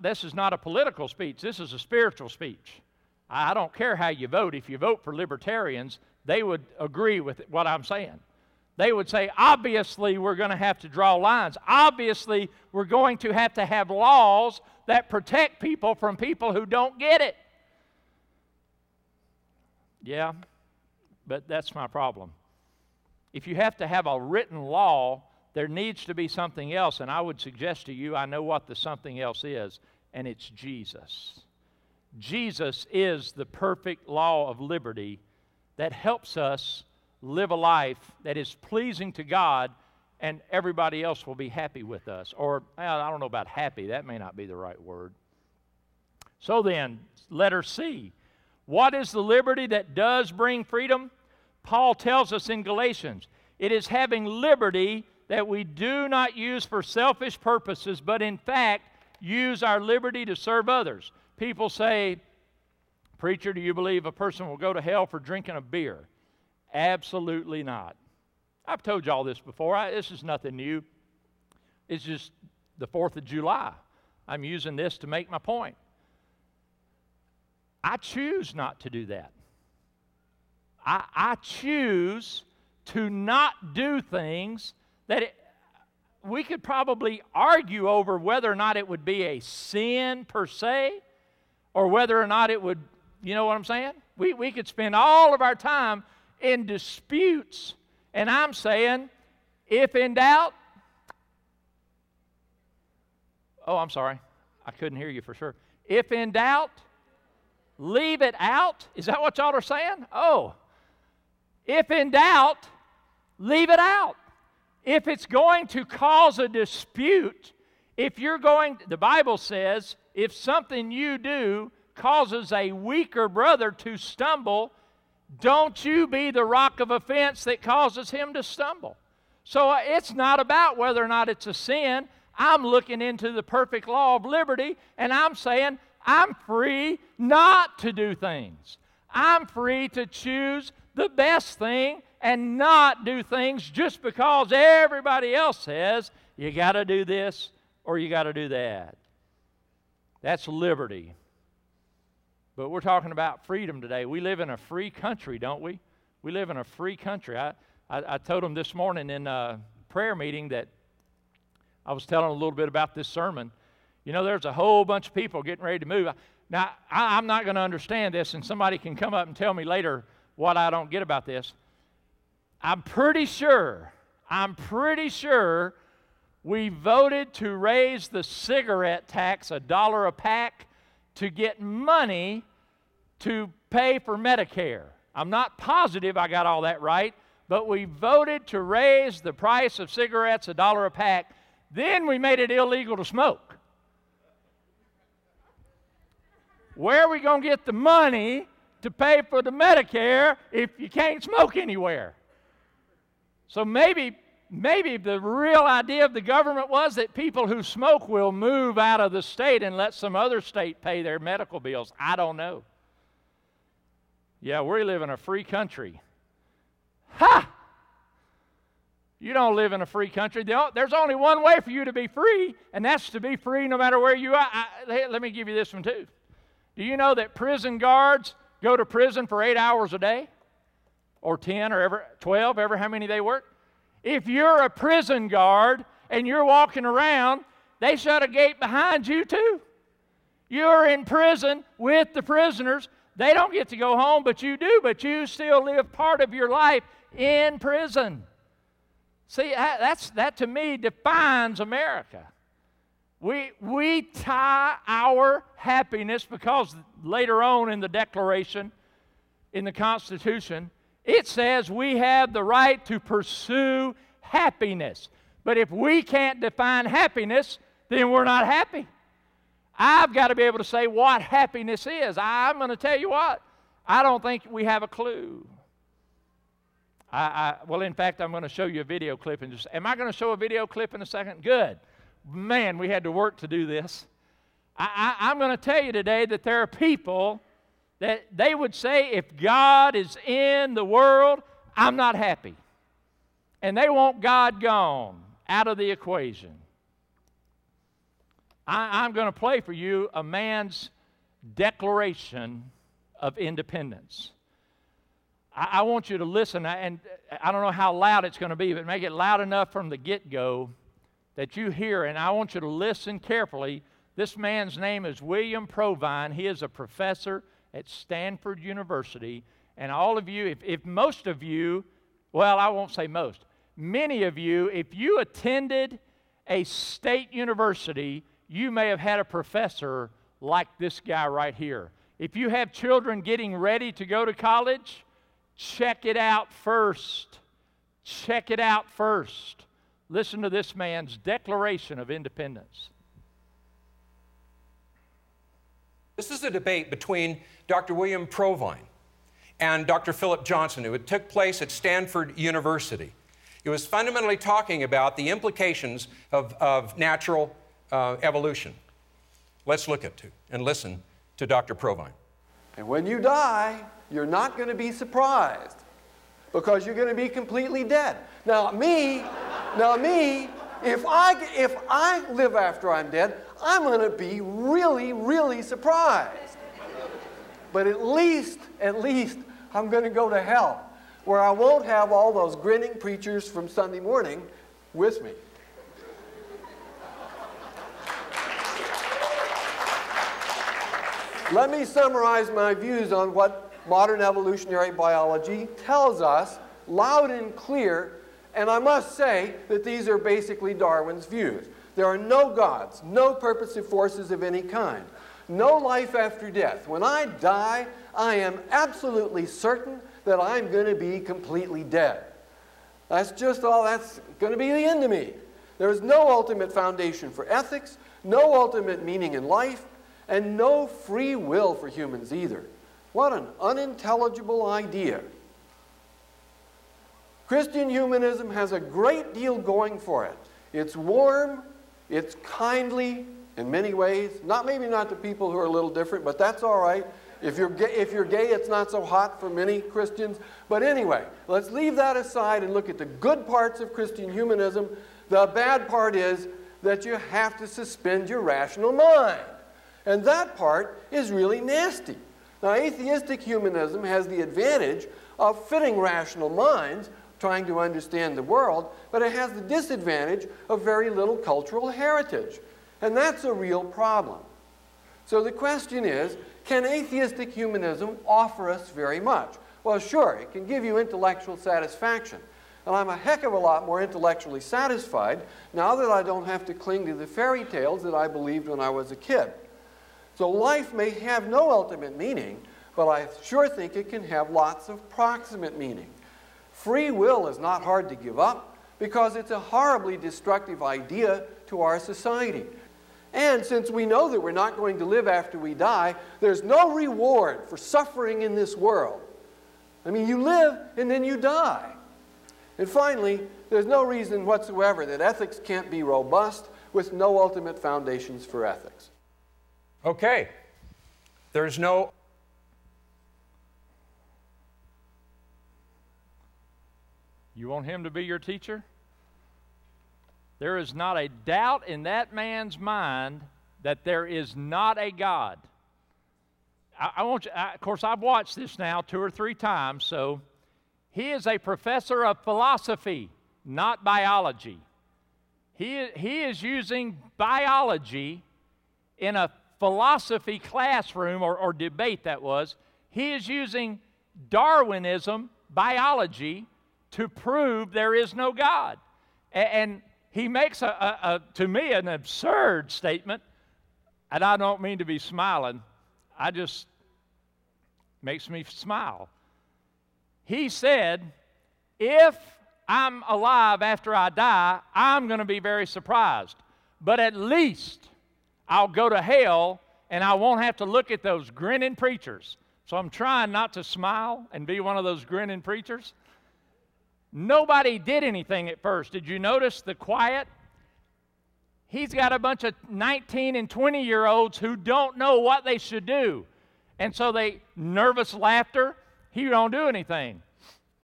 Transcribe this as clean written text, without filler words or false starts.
This is not a political speech. This is a spiritual speech. I don't care how you vote. If you vote for libertarians, they would agree with what I'm saying. They would say, obviously, we're going to have to draw lines. Obviously, we're going to have laws that protect people from people who don't get it. Yeah, but that's my problem. If you have to have a written law, there needs to be something else, and I would suggest to you, I know what the something else is, and it's Jesus. Jesus is the perfect law of liberty that helps us live a life that is pleasing to God, and everybody else will be happy with us. Or, I don't know about happy, that may not be the right word. So then, letter C. What is the liberty that does bring freedom? Paul tells us in Galatians, it is having liberty that we do not use for selfish purposes, but in fact, use our liberty to serve others. People say, preacher, do you believe a person will go to hell for drinking a beer? Absolutely not. I've told you all this before. This is nothing new. It's just the 4th of July. I'm using this to make my point. I choose not to do that. I choose to not do things that we could probably argue over whether or not it would be a sin per se, or whether or not it would, you know what I'm saying? We could spend all of our time in disputes, and I'm saying, if in doubt, I'm sorry, I couldn't hear you for sure. If in doubt, leave it out. Is that what y'all are saying? If in doubt, leave it out. If it's going to cause a dispute, the Bible says, if something you do causes a weaker brother to stumble, don't you be the rock of offense that causes him to stumble. So it's not about whether or not it's a sin. I'm looking into the perfect law of liberty, and I'm saying I'm free not to do things. I'm free to choose the best thing and not do things just because everybody else says you got to do this or you got to do that. That's liberty. But we're talking about freedom today. We live in a free country, don't we? We live in a free country. I told them this morning in a prayer meeting that I was telling a little bit about this sermon. You know, there's a whole bunch of people getting ready to move. Now, I'm not going to understand this, and somebody can come up and tell me later what I don't get about this. I'm pretty sure we voted to raise the cigarette tax $1 a pack to get money to pay for Medicare. I'm not positive I got all that right, but we voted to raise the price of cigarettes $1 a pack. Then we made it illegal to smoke. Where are we going to get the money to pay for the Medicare if you can't smoke anywhere? So maybe the real idea of the government was that people who smoke will move out of the state and let some other state pay their medical bills. I don't know. Yeah, we live in a free country. Ha! You don't live in a free country. There's only one way for you to be free, and that's to be free no matter where you are. Let me give you this one too. Do you know that prison guards go to prison for 8 hours a day? Or 10 or 12, ever how many they work? If you're a prison guard and you're walking around, they shut a gate behind you too. You're in prison with the prisoners. They don't get to go home, but you do. But you still live part of your life in prison. See, that to me defines America. We tie our happiness, because later on in the Declaration, in the Constitution, it says we have the right to pursue happiness. But if we can't define happiness, then we're not happy. I've got to be able to say what happiness is. I'm going to tell you what, I don't think we have a clue. Well, in fact, I'm going to show you a video clip. Am I going to show a video clip in a second? Good. Man, we had to work to do this. I'm going to tell you today that there are people that they would say, if God is in the world, I'm not happy. And they want God gone out of the equation. I'm going to play for you a man's Declaration of Independence. I want you to listen, and I don't know how loud it's going to be, but make it loud enough from the get-go that you hear, and I want you to listen carefully. This man's name is William Provine. He is a professor at Stanford University, and all of you, if most of you, well, I won't say most, many of you, if you attended a state university, you may have had a professor like this guy right here. If you have children getting ready to go to college, check it out first. Check it out first. Listen to this man's Declaration of Independence. This is a debate between Dr. William Provine and Dr. Philip Johnson. It took place at Stanford University. It was fundamentally talking about the implications of natural evolution. Let's look at and listen to Dr. Provine. And when you die, you're not going to be surprised because you're going to be completely dead. Now me, if I live after I'm dead, I'm going to be really, really surprised. But at least I'm going to go to hell, where I won't have all those grinning preachers from Sunday morning with me. Let me summarize my views on what modern evolutionary biology tells us loud and clear, and I must say that these are basically Darwin's views. There are no gods, no purposive forces of any kind, no life after death. When I die, I am absolutely certain that I'm going to be completely dead. That's just all that's going to be the end of me. There is no ultimate foundation for ethics, no ultimate meaning in life, and no free will for humans either. What an unintelligible idea. Christian humanism has a great deal going for it. It's warm, it's kindly in many ways. Maybe not to people who are a little different, but that's all right. If you're gay, it's not so hot for many Christians. But anyway, let's leave that aside and look at the good parts of Christian humanism. The bad part is that you have to suspend your rational mind. And that part is really nasty. Now, atheistic humanism has the advantage of fitting rational minds, trying to understand the world, but it has the disadvantage of very little cultural heritage. And that's a real problem. So the question is, can atheistic humanism offer us very much? Well, sure, it can give you intellectual satisfaction. And I'm a heck of a lot more intellectually satisfied now that I don't have to cling to the fairy tales that I believed when I was a kid. So life may have no ultimate meaning, but I sure think it can have lots of proximate meaning. Free will is not hard to give up because it's a horribly destructive idea to our society. And since we know that we're not going to live after we die, there's no reward for suffering in this world. I mean, you live and then you die. And finally, there's no reason whatsoever that ethics can't be robust with no ultimate foundations for ethics. Okay, there's no... You want him to be your teacher? There is not a doubt in that man's mind that there is not a God. I want you, of course, I've watched this now 2 or 3 times, so he is a professor of philosophy, not biology. He is using biology in a philosophy classroom or debate that was. He is using Darwinism, biology, to prove there is no God. And he makes, to me, an absurd statement, and I don't mean to be smiling. I just makes me smile. He said, if I'm alive after I die, I'm going to be very surprised. But at least I'll go to hell and I won't have to look at those grinning preachers. So I'm trying not to smile and be one of those grinning preachers. Nobody did anything at first. Did you notice the quiet? He's got a bunch of 19 and 20-year-olds who don't know what they should do. And so nervous laughter, he don't do anything.